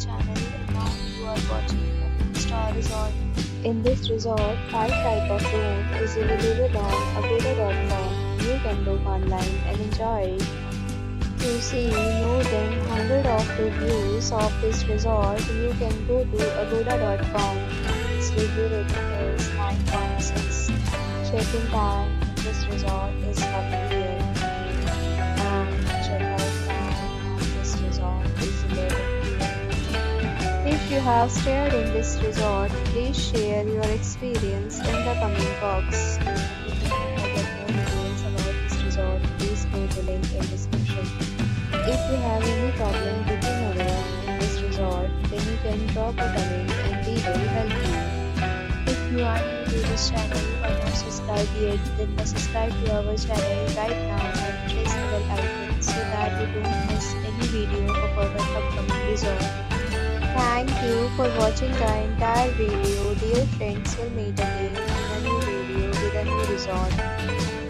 channel and now you are watching a 5-star resort. In this resort, 5 type of room is available on agoda.com. You can book online and enjoy it. To see more than 100 of reviews of this resort, you can go to agoda.com. Its review rating is 9.6. Check-in time in this resort is 1 p.m. and check-out time at this resort is 11 p.m. If you have stayed in this resort, please share your experience in the comment box. If you want to get more details about this resort, please go to link in description. If you have any problem booking a room in this resort, then you can drop a comment and we will help you. If you are new to this channel or not subscribed yet, then subscribe to our channel right now and press the bell icon so that you don't miss any video of our upcoming resort. Thank you for watching the entire video. Dear friends, will meet again in a new video with a new resort.